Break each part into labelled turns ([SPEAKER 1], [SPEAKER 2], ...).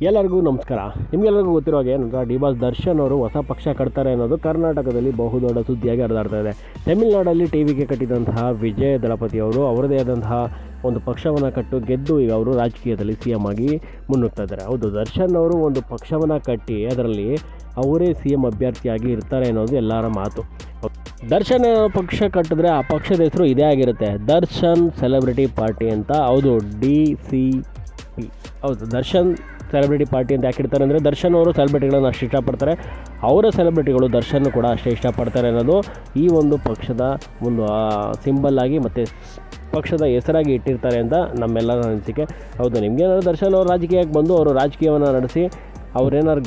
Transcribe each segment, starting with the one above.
[SPEAKER 1] ಎಲ್ಲರಿಗೂ ನಮಸ್ಕಾರ. ನಿಮಗೆಲ್ಲರಿಗೂ ಗೊತ್ತಿರೋ ಹಾಗೆ ಏನಂದ್ರೆ ಡಿ ಬಾಸ್ ದರ್ಶನ್ ಅವರು ಹೊಸ ಪಕ್ಷ ಕಟ್ತಾರೆ ಅನ್ನೋದು ಕರ್ನಾಟಕದಲ್ಲಿ ಬಹುದೊಡ್ಡ ಸುದ್ದಿಯಾಗಿ ಹರಿದಾಡ್ತಾ ಇದೆ. ತಮಿಳುನಾಡಲ್ಲಿ ಟಿವಿಗೆ ಕಟ್ಟಿದಂತಹ ವಿಜಯ ದಳಪತಿ ಅವರು ಅವರದೇ ಆದಂತಹ ಒಂದು ಪಕ್ಷವನ್ನು ಕಟ್ಟು ಗೆದ್ದು ಈಗ ಅವರು ರಾಜಕೀಯದಲ್ಲಿ ಸಿ ಎಂ ಆಗಿ ಮುನ್ನುಗ್ತಾ ಇದ್ದಾರೆ. ಹೌದು, ದರ್ಶನ್ ಅವರು ಒಂದು ಪಕ್ಷವನ್ನು ಕಟ್ಟಿ ಅದರಲ್ಲಿ ಅವರೇ ಸಿ ಎಂ ಅಭ್ಯರ್ಥಿಯಾಗಿ ಇರ್ತಾರೆ ಅನ್ನೋದು ಎಲ್ಲರ ಮಾತು. ದರ್ಶನ್ ಪಕ್ಷ ಕಟ್ಟಿದ್ರೆ ಆ ಪಕ್ಷದ ಹೆಸರು ಇದೇ ಆಗಿರುತ್ತೆ, ದರ್ಶನ್ ಸೆಲೆಬ್ರಿಟಿ ಪಾರ್ಟಿ ಅಂತ. ಹೌದು, DCP. ಹೌದು, ದರ್ಶನ್ ಸೆಲೆಬ್ರಿಟಿ ಪಾರ್ಟಿ ಅಂತ ಯಾಕಿರ್ತಾರೆ ಅಂದರೆ ದರ್ಶನ್ ಅವರು ಸೆಲೆಬ್ರಿಟಿಗಳನ್ನು ಅಷ್ಟು ಇಷ್ಟಪಡ್ತಾರೆ, ಅವರ ಸೆಲೆಬ್ರಿಟಿಗಳು ದರ್ಶನ್ ಕೂಡ ಅಷ್ಟೇ ಇಷ್ಟಪಡ್ತಾರೆ ಅನ್ನೋದು ಈ ಒಂದು ಪಕ್ಷದ ಒಂದು ಸಿಂಬಲ್ ಆಗಿ ಮತ್ತು ಪಕ್ಷದ ಹೆಸರಾಗಿ ಇಟ್ಟಿರ್ತಾರೆ ಅಂತ ನಮ್ಮೆಲ್ಲರ ಅನಿಸಿಕೆ. ಹೌದು, ನಿಮಗೇನಾದ್ರು ದರ್ಶನ್ ಅವರು ರಾಜಕೀಯಕ್ಕೆ ಬಂದು ಅವರು ರಾಜಕೀಯವನ್ನು ನಡೆಸಿ ಅವ್ರೇನಾದ್ರು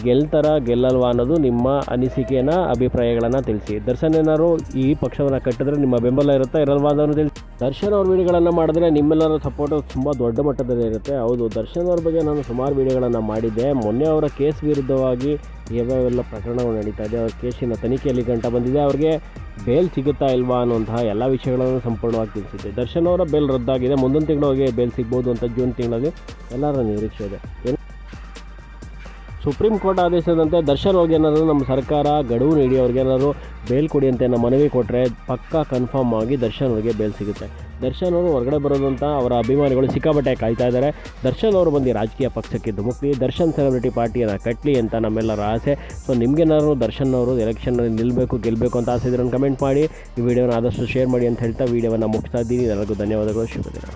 [SPEAKER 1] ಗೆಲ್ಲಲ್ವಾ ಅನ್ನೋದು ನಿಮ್ಮ ಅನಿಸಿಕೆಯನ್ನು ಅಭಿಪ್ರಾಯಗಳನ್ನು ತಿಳಿಸಿ. ದರ್ಶನ್ ಏನಾದ್ರು ಈ ಪಕ್ಷವನ್ನು ಕಟ್ಟಿದ್ರೆ ನಿಮ್ಮ ಬೆಂಬಲ ಇರುತ್ತಾ ಇರಲ್ವಾ ಅನ್ನೋದು ತಿಳಿಸಿ. ದರ್ಶನ್ ಅವ್ರ ವೀಡಿಯೋಗಳನ್ನು ಮಾಡಿದ್ರೆ ನಿಮ್ಮೆಲ್ಲರ ಸಪೋರ್ಟು ತುಂಬ ದೊಡ್ಡ ಮಟ್ಟದಲ್ಲಿ ಇರುತ್ತೆ. ಹೌದು, ದರ್ಶನ್ ಅವ್ರ ಬಗ್ಗೆ ನಾನು ಸುಮಾರು ವೀಡಿಯೋಗಳನ್ನು ಮಾಡಿದ್ದೆ. ಮೊನ್ನೆ ಅವರ ಕೇಸ್ ವಿರುದ್ಧವಾಗಿ ಯಾವ್ಯಾವೆಲ್ಲ ಪ್ರಕರಣಗಳು ನಡೀತಾ ಇದೆ, ಅವ್ರ ಕೇಸಿನ ತನಿಖೆಯಲ್ಲಿ ಗಂಟ ಬಂದಿದೆ, ಅವ್ರಿಗೆ ಬೇಲ್ ಸಿಗುತ್ತಾ ಇಲ್ವಾ ಅನ್ನುವಂತಹ ಎಲ್ಲ ವಿಷಯಗಳನ್ನು ಸಂಪೂರ್ಣವಾಗಿ ತಿಳಿಸಿದ್ದೆ. ದರ್ಶನ್ ಅವರ ಬೇಲ್ ರದ್ದಾಗಿದೆ, ಮುಂದಿನ ತಿಂಗಳಿಗೆ ಬೇಲ್ ಸಿಗ್ಬೋದು ಅಂತ ಜೂನ್ ತಿಂಗಳಲ್ಲಿ ಎಲ್ಲರ ನಿರೀಕ್ಷೆ ಇದೆ. ಸುಪ್ರೀಂ ಕೋರ್ಟ್ ಆದೇಶದಂತೆ ದರ್ಶನ್ ಅವ್ರಿಗೇನಾದ್ರು ನಮ್ಮ ಸರ್ಕಾರ ಗಡುವು ನೀಡಿ ಅವ್ರಿಗೇನಾದ್ರು ಬೇಲ್ ಕೊಡಿ ಅಂತ ನಮ್ಮ ಮನವಿ ಕೊಟ್ಟರೆ ಪಕ್ಕಾ ಕನ್ಫರ್ಮ್ ಆಗಿ ದರ್ಶನ್ ಅವ್ರಿಗೆ ಬೇಲ್ ಸಿಗುತ್ತೆ. ದರ್ಶನ್ ಅವರು ಹೊರಗಡೆ ಬರೋದಂತ ಅವರ ಅಭಿಮಾನಿಗಳು ಸಿಕ್ಕಾಪಟ್ಟೆ ಕಾಯ್ತಾ ಇದ್ದಾರೆ. ದರ್ಶನ್ ಅವರು ಬಂದು ರಾಜಕೀಯ ಪಕ್ಷಕ್ಕೆ ಧುಮುಕ್ಲಿ, ದರ್ಶನ್ ಸೆಲೆಬ್ರಿಟಿ ಪಾರ್ಟಿಯನ್ನು ಕಟ್ಟಲಿ ಅಂತ ನಮ್ಮೆಲ್ಲರ ಆಸೆ. ಸೊ ನಿಮಗೇನಾದ್ರು ದರ್ಶನ್ ಅವರು ಎಲೆಕ್ಷನ್ನಲ್ಲಿ ಗೆಲ್ಲಬೇಕು ಅಂತ ಆಸೆ ಇದ್ರೆ ಕಮೆಂಟ್ ಮಾಡಿ, ಈ ವಿಡಿಯೋನ ಆದಷ್ಟು ಶೇರ್ ಮಾಡಿ ಅಂತ ಹೇಳ್ತಾ ವಿಡಿಯೋವನ್ನು ಮುಗಿಸ್ತಾ ಇದ್ದೀನಿ. ಎಲ್ಲರಿಗೂ ಧನ್ಯವಾದಗಳು. ಶುಭ ದಿನ.